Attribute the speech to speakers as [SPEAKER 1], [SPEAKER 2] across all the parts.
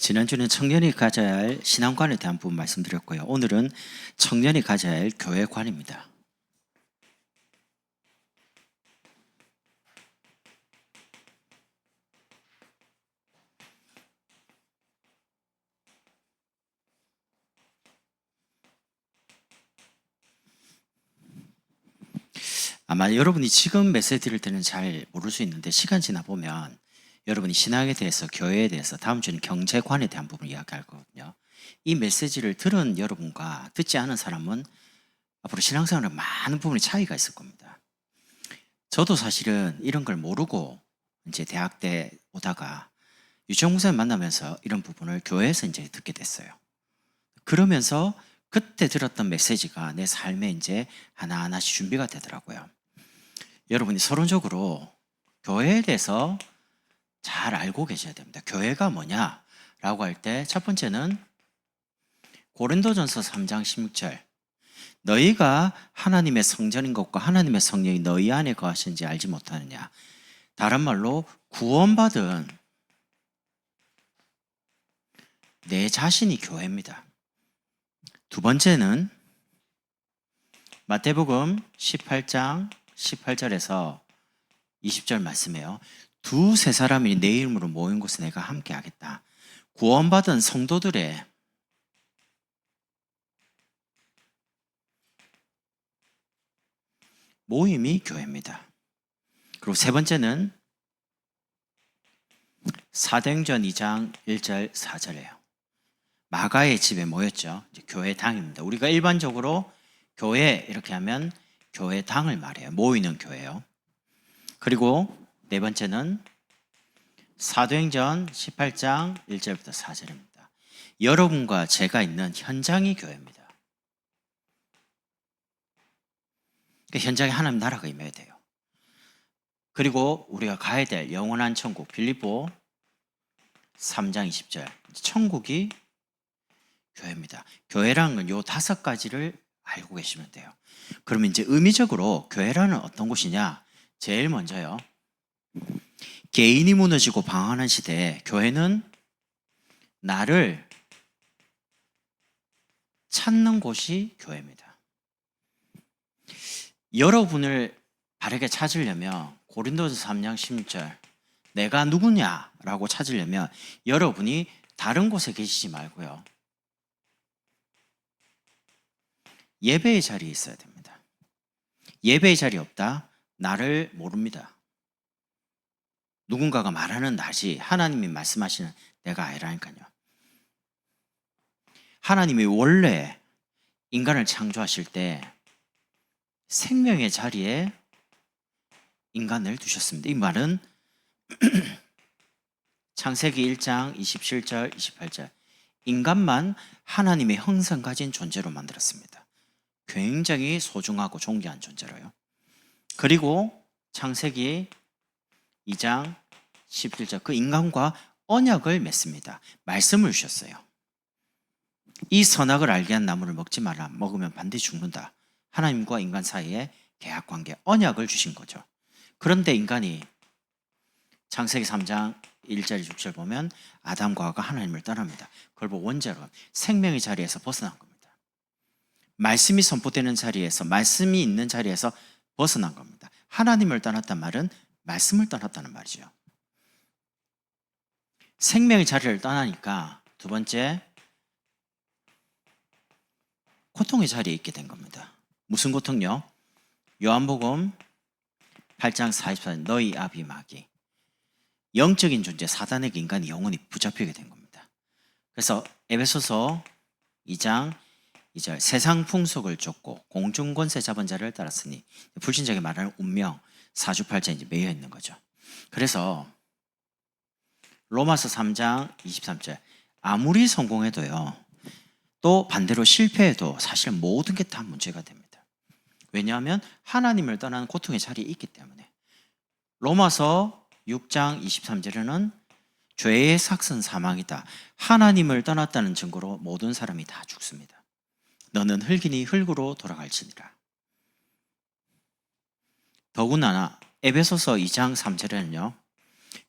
[SPEAKER 1] 지난주는 청년이 가져야 할 신앙관에 대한 부분 말씀드렸고요. 오늘은 청년이 가져야 할 교회관입니다. 아마 여러분이 지금 메시지 들을 때는 잘 모를 수 있는데 시간 지나 보면 여러분이 신앙에 대해서, 교회에 대해서, 다음 주는 경제관에 대한 부분을 이야기할 거거든요. 이 메시지를 들은 여러분과 듣지 않은 사람은 앞으로 신앙생활에 많은 부분이 차이가 있을 겁니다. 저도 사실은 이런 걸 모르고 이제 대학 때 오다가 유치원 목사님 만나면서 이런 부분을 교회에서 이제 듣게 됐어요. 그러면서 그때 들었던 메시지가 내 삶에 이제 하나하나씩 준비가 되더라고요. 여러분이 서론적으로 교회에 대해서 잘 알고 계셔야 됩니다. 교회가 뭐냐라고 할 때 첫 번째는 고린도전서 3장 16절, 너희가 하나님의 성전인 것과 하나님의 성령이 너희 안에 거하시는지 알지 못하느냐. 다른 말로 구원받은 내 자신이 교회입니다. 두 번째는 마태복음 18장 18절에서 20절 말씀이에요. 두세 사람이 내 이름으로 모인 곳에 내가 함께 하겠다. 구원받은 성도들의 모임이 교회입니다. 그리고 세 번째는 사도행전 2장 1절 4절이에요. 마가의 집에 모였죠. 이제 교회당입니다. 우리가 일반적으로 교회 이렇게 하면 교회당을 말해요. 모이는 교회요. 그리고 네 번째는 사도행전 18장 1절부터 4절입니다. 여러분과 제가 있는 현장이 교회입니다. 그 현장에 하나님 나라가 임해야 돼요. 그리고 우리가 가야 될 영원한 천국 빌립보 3장 20절, 천국이 교회입니다. 교회라는 건 요 5가지를 알고 계시면 돼요. 그러면 이제 의미적으로 교회라는 어떤 곳이냐? 제일 먼저요, 개인이 무너지고 방황하는 시대에 교회는 나를 찾는 곳이 교회입니다. 여러분을 바르게 찾으려면 고린도서 3장 16절, 내가 누구냐라고 찾으려면 여러분이 다른 곳에 계시지 말고요, 예배의 자리에 있어야 됩니다. 예배의 자리 없다? 나를 모릅니다. 누군가가 말하는 나지 하나님이 말씀하시는 내가 아니라니까요. 하나님이 원래 인간을 창조하실 때 생명의 자리에 인간을 두셨습니다. 이 말은 창세기 1장 27절 28절, 인간만 하나님의 형상 가진 존재로 만들었습니다. 굉장히 소중하고 존귀한 존재로요. 그리고 창세기 2장 17절, 그 인간과 언약을 맺습니다. 말씀을 주셨어요. 이 선악을 알게 한 나무를 먹지 마라. 먹으면 반드시 죽는다. 하나님과 인간 사이에 계약관계, 언약을 주신 거죠. 그런데 인간이 창세기 3장 1절 6절 보면 아담과 하와가 하나님을 떠납니다. 그걸 보고 원죄로 생명의 자리에서 벗어난 겁니다. 말씀이 선포되는 자리에서, 말씀이 있는 자리에서 벗어난 겁니다. 하나님을 떠났단 말은 말씀을 떠났다는 말이죠. 생명의 자리를 떠나니까 두 번째, 고통의 자리에 있게 된 겁니다. 무슨 고통요? 요한복음 8장 44절, 너희 아비 마귀, 영적인 존재 사단에게 인간이 영원히 붙잡히게 된 겁니다. 그래서 에베소서 2장 2절, 세상 풍속을 쫓고 공중 권세 잡은 자를 따랐으니, 불신자에게 말하는 운명, 사주팔자에 이제 매여 있는 거죠. 그래서 로마서 3장 23절, 아무리 성공해도요, 또 반대로 실패해도 사실 모든 게 다 문제가 됩니다. 왜냐하면 하나님을 떠나는 고통의 자리에 있기 때문에. 로마서 6장 23절에는 죄의 삭은 사망이다. 하나님을 떠났다는 증거로 모든 사람이 다 죽습니다. 너는 흙이니 흙으로 돌아갈지니라. 더군다나 에베소서 2장 3절에는요,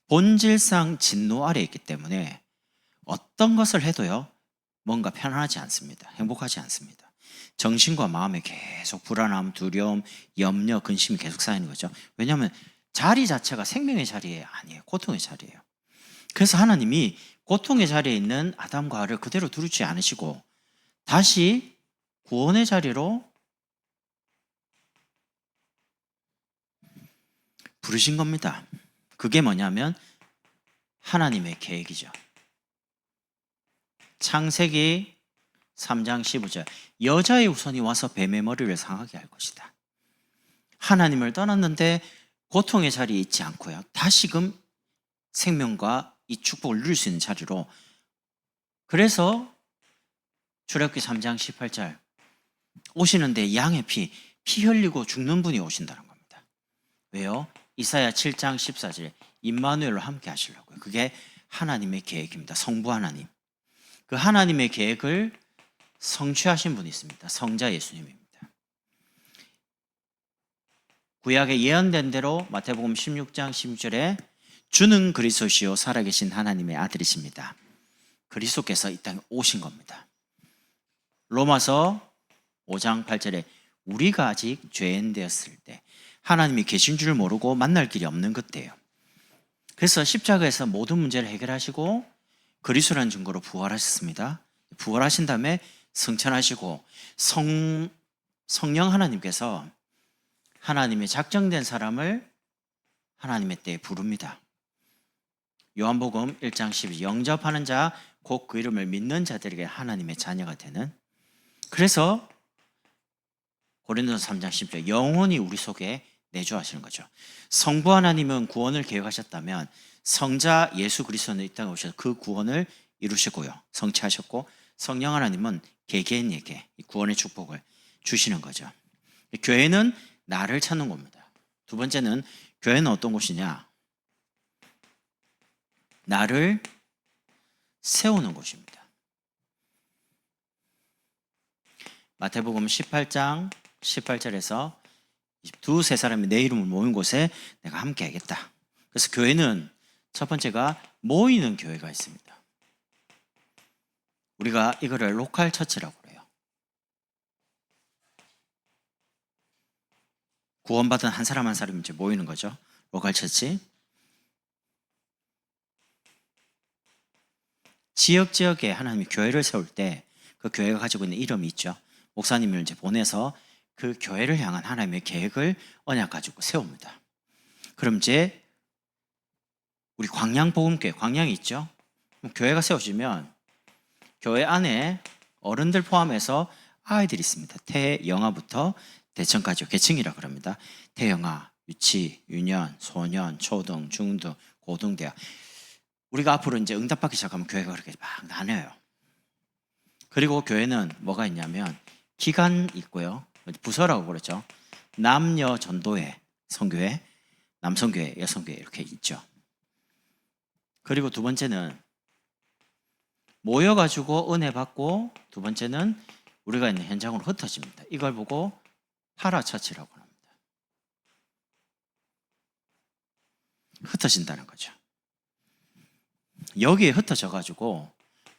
[SPEAKER 1] 본질상 진노 아래에 있기 때문에 어떤 것을 해도요, 뭔가 편안하지 않습니다. 행복하지 않습니다. 정신과 마음에 계속 불안함, 두려움, 염려, 근심이 계속 쌓이는 거죠. 왜냐하면 자리 자체가 생명의 자리에 아니에요. 고통의 자리예요. 그래서 하나님이 고통의 자리에 있는 아담과 하와를 그대로 두지 않으시고 다시 구원의 자리로 부르신 겁니다. 그게 뭐냐면 하나님의 계획이죠. 창세기 3장 15절 여자의 후손이 와서 뱀의 머리를 상하게 할 것이다. 하나님을 떠났는데 고통의 자리에 있지 않고요, 다시금 생명과 이 축복을 누릴 수 있는 자리로. 그래서 출애굽기 3장 18절 오시는데 양의 피 흘리고 죽는 분이 오신다는 겁니다. 왜요? 이사야 7장 14절 임마누엘로 함께 하시려고요. 그게 하나님의 계획입니다. 성부 하나님. 그 하나님의 계획을 성취하신 분이 있습니다. 성자 예수님입니다. 구약에 예언된 대로 마태복음 16장 16절에 주는 그리스도시요 살아계신 하나님의 아들이십니다. 그리스도께서 이 땅에 오신 겁니다. 로마서 5장 8절에 우리가 아직 죄인 되었을 때 하나님이 계신 줄 모르고 만날 길이 없는 그때예요. 그래서 십자가에서 모든 문제를 해결하시고 그리스도라는 증거로 부활하셨습니다. 부활하신 다음에 승천하시고 성령 하나님께서 하나님의 작정된 사람을 하나님의 때에 부릅니다. 요한복음 1장 12 영접하는 자 곧 그 이름을 믿는 자들에게 하나님의 자녀가 되는. 그래서 고린도서 3장 10절 영원히 우리 속에 내주하시는 거죠. 성부 하나님은 구원을 계획하셨다면 성자 예수 그리스도는 이 땅에 오셔서 그 구원을 이루시고요, 성취하셨고 성령 하나님은 개개인에게 구원의 축복을 주시는 거죠. 교회는 나를 찾는 겁니다. 두 번째는 교회는 어떤 곳이냐? 나를 세우는 곳입니다. 마태복음 18장 18절에서 두세 사람이 내 이름을 모인 곳에 내가 함께 하겠다. 그래서 교회는 첫 번째가 모이는 교회가 있습니다. 우리가 이거를 로컬 처치라고 그래요. 구원받은 한 사람 한 사람이 이제 모이는 거죠. 로컬 처치. 지역에 하나님이 교회를 세울 때 그 교회가 가지고 있는 이름이 있죠. 목사님을 이제 보내서 그 교회를 향한 하나님의 계획을 언약 가지고 세웁니다. 그럼 이제 우리 광양복음교회, 광양이 있죠. 교회가 세워지면 교회 안에 어른들 포함해서 아이들이 있습니다. 태영아부터 대천까지 계층이라고 그럽니다. 태영아, 유치, 유년, 소년, 초등, 중등, 고등, 대학. 우리가 앞으로 이제 응답받기 시작하면 교회가 그렇게 막 나뉘어요. 그리고 교회는 뭐가 있냐면 기관 있고요, 부서라고 그러죠. 남녀 전도회, 선교회, 남성교회, 여성교회 이렇게 있죠. 그리고 두 번째는 모여가지고 은혜 받고, 두 번째는 우리가 있는 현장으로 흩어집니다. 이걸 보고 파라처치라고 합니다. 흩어진다는 거죠. 여기에 흩어져가지고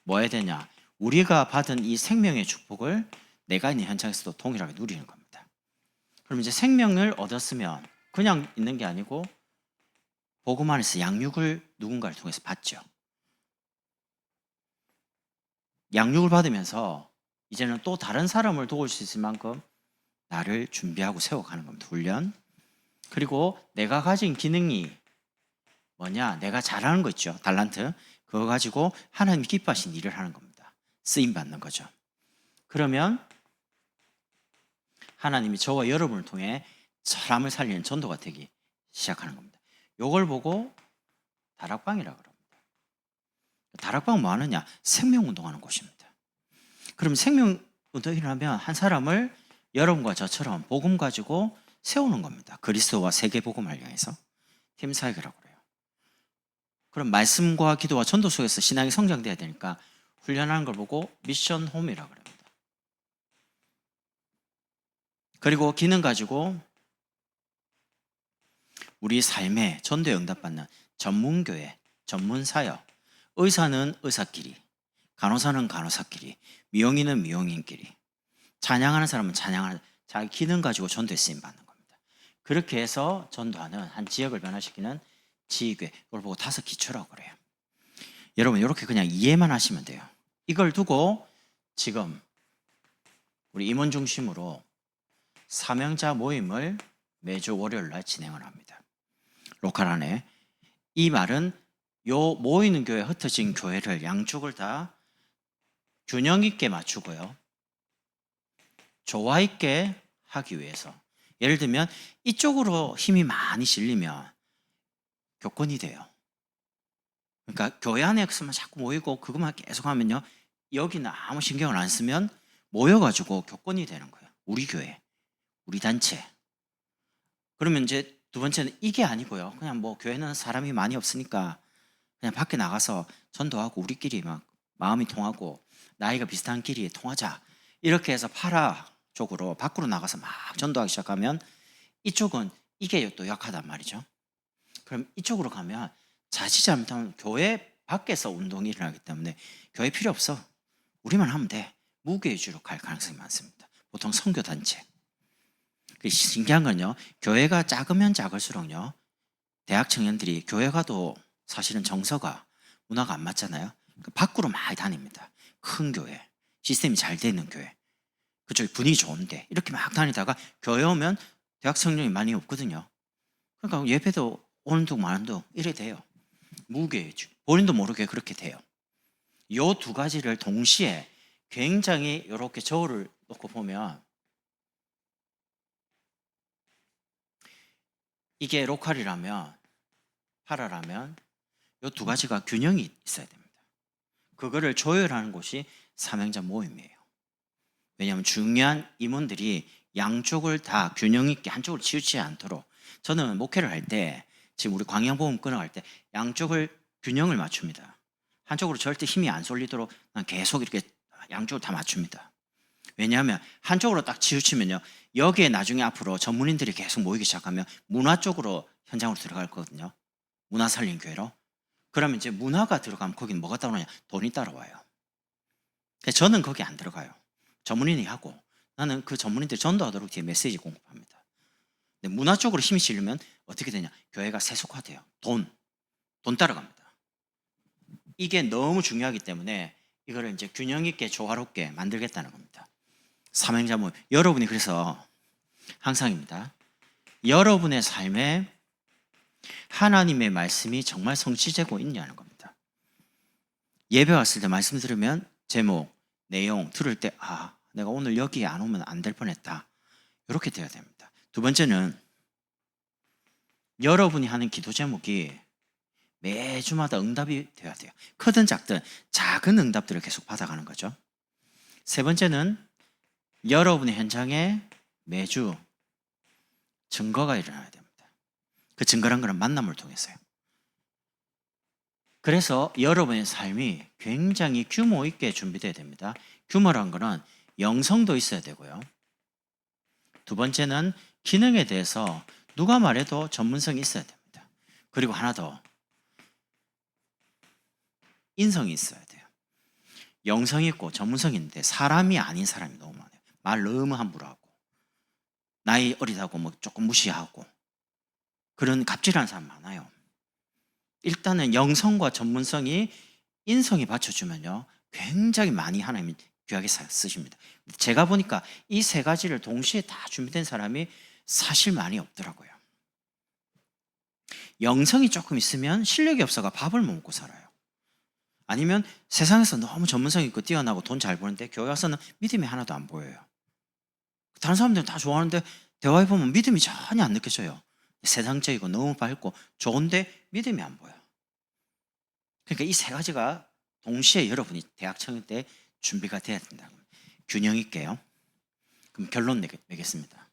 [SPEAKER 1] 뭐 해야 되냐? 우리가 받은 이 생명의 축복을 내가 있는 현장에서도 동일하게 누리는 겁니다. 그럼 이제 생명을 얻었으면 그냥 있는 게 아니고 복음 안에서 양육을 누군가를 통해서 받죠. 양육을 받으면서 이제는 또 다른 사람을 도울 수 있을 만큼 나를 준비하고 세워가는 겁니다. 훈련. 그리고 내가 가진 기능이 뭐냐? 내가 잘하는 거 있죠. 달란트. 그거 가지고 하나님이 기뻐하신 일을 하는 겁니다. 쓰임 받는 거죠. 그러면 하나님이 저와 여러분을 통해 사람을 살리는 전도가 되기 시작하는 겁니다. 이걸 보고 다락방이라고 합니다. 다락방은 뭐 하느냐? 생명운동하는 곳입니다. 그럼 생명운동을 하면 한 사람을 여러분과 저처럼 복음 가지고 세우는 겁니다. 그리스도와 세계복음을 향해서 팀사역이라고 그래요. 그럼 말씀과 기도와 전도 속에서 신앙이 성장돼야 되니까 훈련하는 걸 보고 미션 홈이라고 합니다. 그리고 기능 가지고 우리 삶에 전도에 응답받는 전문교회, 전문사역, 의사는 의사끼리, 간호사는 간호사끼리, 미용인은 미용인끼리, 찬양하는 사람은 찬양하는 자기 기능 가지고 전도에 쓰임 받는 겁니다. 그렇게 해서 전도하는 한 지역을 변화시키는 지휘교회, 이걸 보고 5기초라고 그래요. 여러분 이렇게 그냥 이해만 하시면 돼요. 이걸 두고 지금 우리 임원 중심으로 사명자 모임을 매주 월요일 날 진행을 합니다. 로컬 안에. 이 말은 요 모이는 교회, 흩어진 교회를 양쪽을 다 균형 있게 맞추고요, 조화 있게 하기 위해서. 예를 들면 이쪽으로 힘이 많이 실리면 교권이 돼요. 그러니까 교회 안에서만 자꾸 모이고 그것만 계속 하면요, 여기는 아무 신경을 안 쓰면 모여가지고 교권이 되는 거예요. 우리 교회, 우리 단체. 그러면 이제 두 번째는 이게 아니고요, 그냥 뭐 교회는 사람이 많이 없으니까 그냥 밖에 나가서 전도하고 우리끼리 막 마음이 통하고 나이가 비슷한 끼리 통하자, 이렇게 해서 파라 쪽으로 밖으로 나가서 막 전도하기 시작하면 이쪽은 이게 또 약하단 말이죠. 그럼 이쪽으로 가면 자칫 잘못하면 교회 밖에서 운동이 일어나기 때문에 교회 필요 없어, 우리만 하면 돼, 무교회주로 갈 가능성이 많습니다. 보통 선교단체. 신기한 건요, 교회가 작으면 작을수록요, 대학 청년들이 교회 가도 사실은 정서가, 문화가 안 맞잖아요. 밖으로 많이 다닙니다. 큰 교회, 시스템이 잘 돼 있는 교회, 그쪽이 분위기 좋은데 이렇게 막 다니다가 교회 오면 대학 청년이 많이 없거든요. 그러니까 예배도 오는 둥 마는 둥 이래 돼요. 무교회주, 본인도 모르게 그렇게 돼요. 요 두 가지를 동시에 굉장히 이렇게 저울을 놓고 보면 이게 로컬이라면, 파라라면 요 두 가지가 균형이 있어야 됩니다. 그거를 조율하는 곳이 사명자 모임이에요. 왜냐하면 중요한 임원들이 양쪽을 다 균형 있게 한쪽으로 치우치지 않도록. 저는 목회를 할 때, 지금 우리 광양복음 끊어갈 때 양쪽을 균형을 맞춥니다. 한쪽으로 절대 힘이 안 쏠리도록 난 계속 이렇게 양쪽을 다 맞춥니다. 왜냐하면 한쪽으로 딱 치우치면요, 여기에 나중에 앞으로 전문인들이 계속 모이기 시작하면 문화 쪽으로 현장으로 들어갈 거거든요. 문화 살린 교회로. 그러면 이제 문화가 들어가면 거기는 뭐가 따라오냐, 돈이 따라와요. 저는 거기 안 들어가요. 전문인이 하고 나는 그 전문인들이 전도하도록 뒤에 메시지 공급합니다. 근데 문화 쪽으로 힘이 실리면 어떻게 되냐, 교회가 세속화돼요. 돈 따라갑니다. 이게 너무 중요하기 때문에 이거를 이제 균형 있게 조화롭게 만들겠다는 겁니다. 사명자 모임. 여러분이 그래서 항상입니다, 여러분의 삶에 하나님의 말씀이 정말 성취되고 있냐는 겁니다. 예배 왔을 때 말씀 들으면 제목, 내용 들을 때 내가 오늘 여기에 안 오면 안 될 뻔했다, 이렇게 돼야 됩니다. 두 번째는 여러분이 하는 기도 제목이 매주마다 응답이 돼야 돼요. 크든 작든 작은 응답들을 계속 받아가는 거죠. 세 번째는 여러분의 현장에 매주 증거가 일어나야 됩니다. 그 증거란 거는 만남을 통해서요. 그래서 여러분의 삶이 굉장히 규모 있게 준비돼야 됩니다. 규모란 거는 영성도 있어야 되고요, 두 번째는 기능에 대해서 누가 말해도 전문성이 있어야 됩니다. 그리고 하나 더, 인성이 있어야 돼요. 영성이 있고 전문성이 있는데 사람이 아닌 사람이 너무 많아요. 말 너무 함부로 하고 나이 어리다고 뭐 조금 무시하고 그런 갑질하는 사람 많아요. 일단은 영성과 전문성이, 인성이 받쳐주면요, 굉장히 많이 하나님이 귀하게 쓰십니다. 제가 보니까 이 세 가지를 동시에 다 준비된 사람이 사실 많이 없더라고요. 영성이 조금 있으면 실력이 없어가 밥을 못 먹고 살아요. 아니면 세상에서 너무 전문성 있고 뛰어나고 돈 잘 버는데 교회 와서는 믿음이 하나도 안 보여요. 다른 사람들은 다 좋아하는데 대화해보면 믿음이 전혀 안 느껴져요. 세상적이고 너무 밝고 좋은데 믿음이 안 보여. 그러니까 이 세 가지가 동시에 여러분이 대학 청년 때 준비가 돼야 된다. 균형 있게요. 그럼 결론 내겠습니다.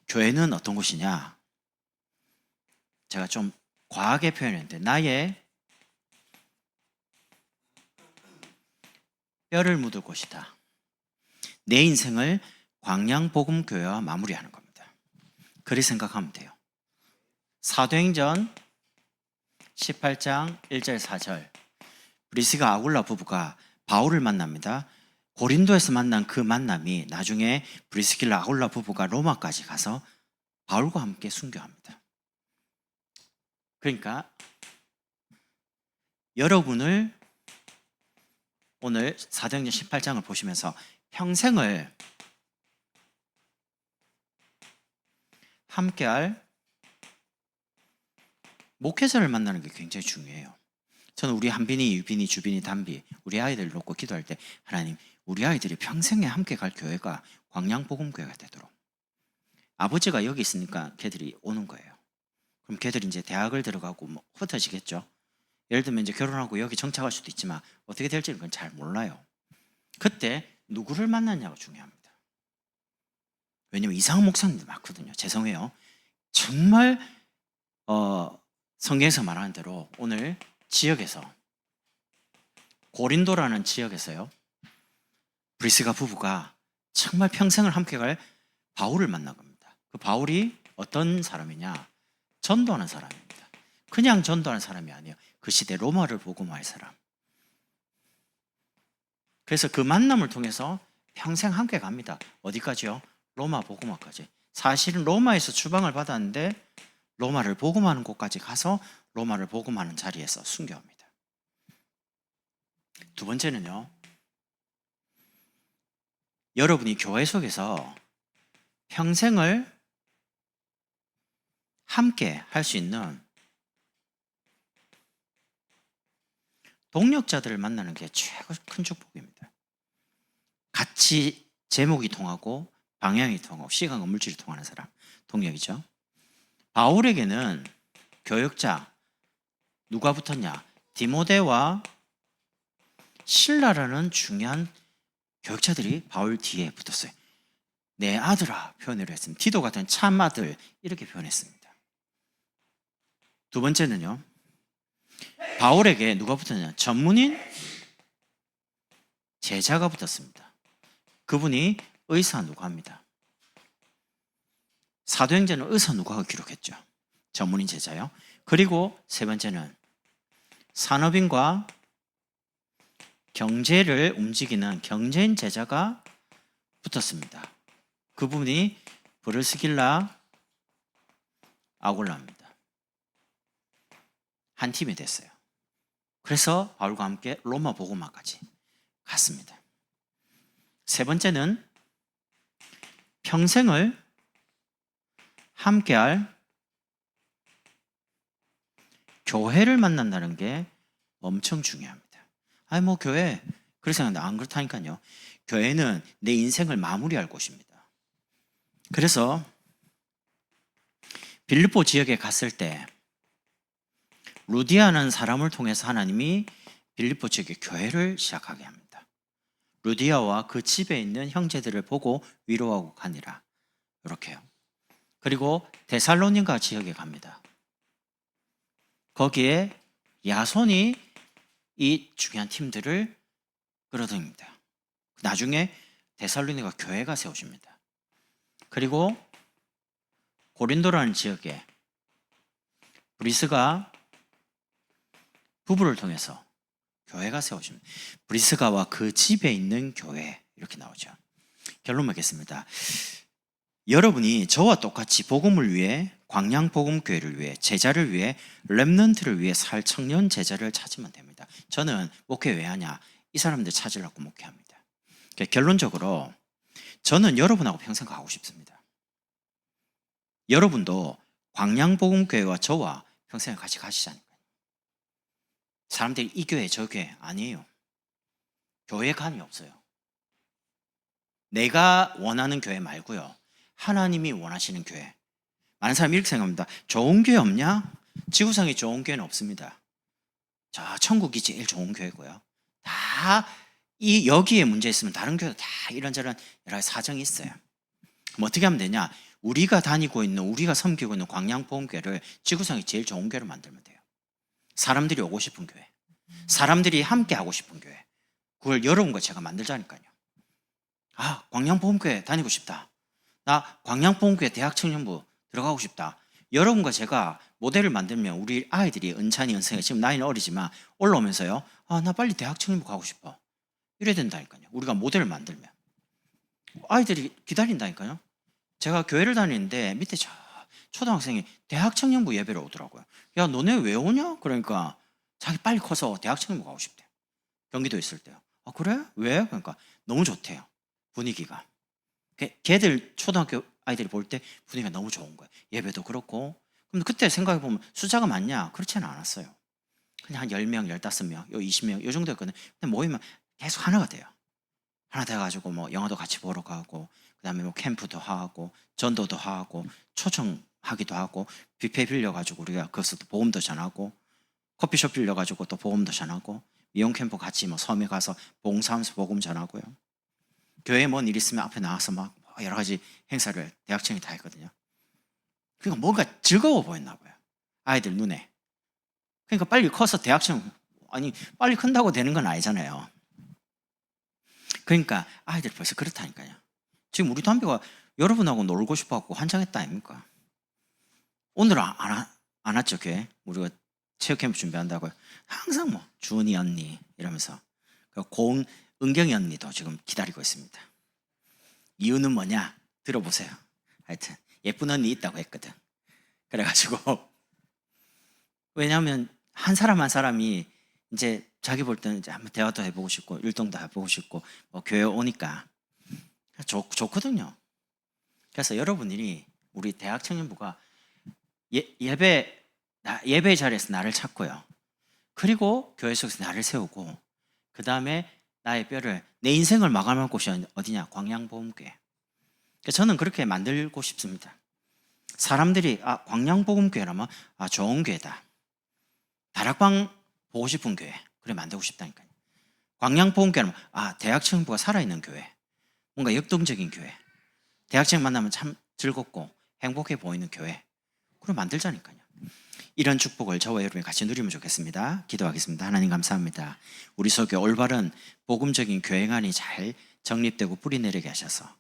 [SPEAKER 1] 교회는 어떤 곳이냐? 제가 좀 과하게 표현했는데 나의 뼈를 묻을 곳이다. 내 인생을 광양복음교회와 마무리하는 겁니다. 그리 생각하면 돼요. 사도행전 18장 1절 4절, 브리스가 아굴라 부부가 바울을 만납니다. 고린도에서 만난 그 만남이 나중에 브리스길라 아굴라 부부가 로마까지 가서 바울과 함께 순교합니다. 그러니까 여러분을 오늘 사도행전 18장을 보시면서 평생을 함께할 목회자를 만나는 게 굉장히 중요해요. 저는 우리 한빈이, 유빈이, 주빈이, 담비 우리 아이들 놓고 기도할 때 하나님 우리 아이들이 평생에 함께 갈 교회가 광양복음교회가 되도록 아버지가 여기 있으니까 걔들이 오는 거예요. 그럼 걔들이 이제 대학을 들어가고 뭐 흩어지겠죠. 예를 들면 이제 결혼하고 여기 정착할 수도 있지만 어떻게 될지는 그건 잘 몰라요. 그때 누구를 만나냐가 중요합니다. 왜냐면 이상한 목사님들 많거든요. 죄송해요. 정말 성경에서 말하는 대로 오늘 지역에서 고린도라는 지역에서요 브리스가 부부가 정말 평생을 함께 갈 바울을 만난 겁니다. 그 바울이 어떤 사람이냐? 전도하는 사람입니다. 그냥 전도하는 사람이 아니에요. 그 시대 로마를 복음화할 사람. 그래서 그 만남을 통해서 평생 함께 갑니다. 어디까지요? 로마 복음화까지. 사실은 로마에서 추방을 받았는데 로마를 복음하는 곳까지 가서 로마를 복음하는 자리에서 순교합니다. 두 번째는요, 여러분이 교회 속에서 평생을 함께 할 수 있는 동력자들을 만나는 게 최고 큰 축복입니다. 같이 제목이 통하고 방향이 통하고 시간과 물질이 통하는 사람, 동력이죠. 바울에게는 교역자 누가 붙었냐? 디모데와 실라라는 중요한 교역자들이 바울 뒤에 붙었어요. 내 아들아 표현을 했습니다. 디도 같은 참 아들 이렇게 표현했습니다. 두 번째는요, 바울에게 누가 붙었냐? 전문인 제자가 붙었습니다. 그분이 의사 누가입니다. 사도행전은 의사 누가가 기록했죠. 전문인 제자요. 그리고 세 번째는 산업인과 경제를 움직이는 경제인 제자가 붙었습니다. 그분이 브르스길라 아굴라입니다. 한 팀이 됐어요. 그래서 바울과 함께 로마 복음화까지 갔습니다. 세 번째는 평생을 함께할 교회를 만난다는 게 엄청 중요합니다. 아니 뭐 교회 그렇게 생각하는데 안 그렇다니까요. 교회는 내 인생을 마무리할 곳입니다. 그래서 빌립보 지역에 갔을 때 루디아라는 사람을 통해서 하나님이 빌립보 지역에 교회를 시작하게 합니다. 루디아와 그 집에 있는 형제들을 보고 위로하고 가니라. 이렇게요. 그리고 데살로니가 지역에 갑니다. 거기에 야손이 이 중요한 팀들을 끌어들입니다. 나중에 데살로니가 교회가 세워집니다. 그리고 고린도라는 지역에 브리스가 부부를 통해서 교회가 세워집니다. 브리스가와 그 집에 있는 교회 이렇게 나오죠. 결론 맺겠습니다. 여러분이 저와 똑같이 복음을 위해 광양복음교회를 위해 제자를 위해 렘넌트를 위해 살 청년 제자를 찾으면 됩니다. 저는 목회 왜 하냐? 이 사람들 찾으려고 목회합니다. 결론적으로 저는 여러분하고 평생 가고 싶습니다. 여러분도 광양복음교회와 저와 평생 같이 가시자니까요. 사람들이 이 교회 저 교회 아니에요. 교회 감이 없어요. 내가 원하는 교회 말고요. 하나님이 원하시는 교회. 많은 사람이 이렇게 생각합니다. 좋은 교회 없냐? 지구상에 좋은 교회는 없습니다. 자, 천국이 제일 좋은 교회고요. 다 이 여기에 문제 있으면 다른 교회도 다 이런저런 여러 가지 사정이 있어요. 그럼 어떻게 하면 되냐? 우리가 다니고 있는 우리가 섬기고 있는 광양복음교회를 지구상에 제일 좋은 교회로 만들면 돼요. 사람들이 오고 싶은 교회, 사람들이 함께 하고 싶은 교회. 그걸 여러분과 제가 만들자니까요. 아, 광양복음교회 다니고 싶다. 나 광양복음교회 대학청년부 들어가고 싶다. 여러분과 제가 모델을 만들면 우리 아이들이 은찬이, 은성이 지금 나이는 어리지만 올라오면서요. 아, 나 빨리 대학청년부 가고 싶어. 이래야 된다니까요. 우리가 모델을 만들면. 아이들이 기다린다니까요. 제가 교회를 다니는데 밑에 저 초등학생이 대학 청년부 예배를 오더라고요. 야, 너네 왜 오냐? 그러니까 자기 빨리 커서 대학 청년부 가고 싶대. 경기도에 있을 때요. 아, 그래? 왜? 그러니까 너무 좋대요. 분위기가. 걔들 초등학교 아이들이 볼 때 분위기가 너무 좋은 거예요. 예배도 그렇고. 근데 그때 생각해보면 숫자가 많냐? 그렇지는 않았어요. 그냥 한 10명, 15명, 20명 요 정도였거든요. 근데 모이면 계속 하나가 돼요. 하나 돼가지고 뭐 영화도 같이 보러 가고, 그 다음에 뭐 캠프도 하고, 전도도 하고, 초청하기도 하고, 뷔페 빌려가지고 우리가 거기서 또 보험도 전하고, 커피숍 빌려가지고 또 보험도 전하고, 미용 캠프 같이 뭐 섬에 가서 봉사하면서 복음 전하고요. 교회에 뭔 일 있으면 앞에 나와서 막 여러 가지 행사를 대학생이 다 했거든요. 그러니까 뭔가 즐거워 보였나 봐요. 아이들 눈에. 그러니까 빨리 커서 대학생, 아니 빨리 큰다고 되는 건 아니잖아요. 그러니까 아이들 벌써 그렇다니까요. 지금 우리 담배가 여러분하고 놀고 싶어갖고 환장했다 아닙니까? 오늘 안 왔죠, 교회? 우리가 체육 캠프 준비한다고요. 항상 뭐 주은이 언니 이러면서 은경이 언니도 지금 기다리고 있습니다. 이유는 뭐냐? 들어보세요. 하여튼 예쁜 언니 있다고 했거든. 그래가지고 왜냐하면 한 사람 한 사람이 이제 자기 볼 때는 이제 한번 대화도 해보고 싶고 율동도 해보고 싶고 뭐 교회 오니까 좋거든요. 그래서 여러분들이 우리 대학 청년부가 예배 자리에서 나를 찾고요. 그리고 교회 속에서 나를 세우고 그 다음에 나의 뼈를 내 인생을 마감할 곳이 어디냐? 광양복음교회. 저는 그렇게 만들고 싶습니다. 사람들이 광양복음교회라면 좋은 교회다. 다락방 보고 싶은 교회. 그래 만들고 싶다니까요. 광양복음교회라면 대학청년부가 살아있는 교회. 뭔가 역동적인 교회. 대학생 만나면 참 즐겁고 행복해 보이는 교회. 그걸 만들자니까요. 이런 축복을 저와 여러분이 같이 누리면 좋겠습니다. 기도하겠습니다. 하나님 감사합니다. 우리 속에 올바른 복음적인 교회관이 잘 정립되고 뿌리내리게 하셔서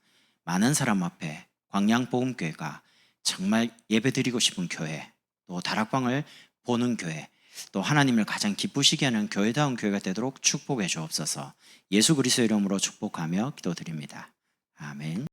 [SPEAKER 1] 많은 사람 앞에 광양복음교회가 정말 예배드리고 싶은 교회, 또 다락방을 보는 교회, 또 하나님을 가장 기쁘시게 하는 교회다운 교회가 되도록 축복해 주옵소서. 예수 그리스도의 이름으로 축복하며 기도드립니다. 아멘.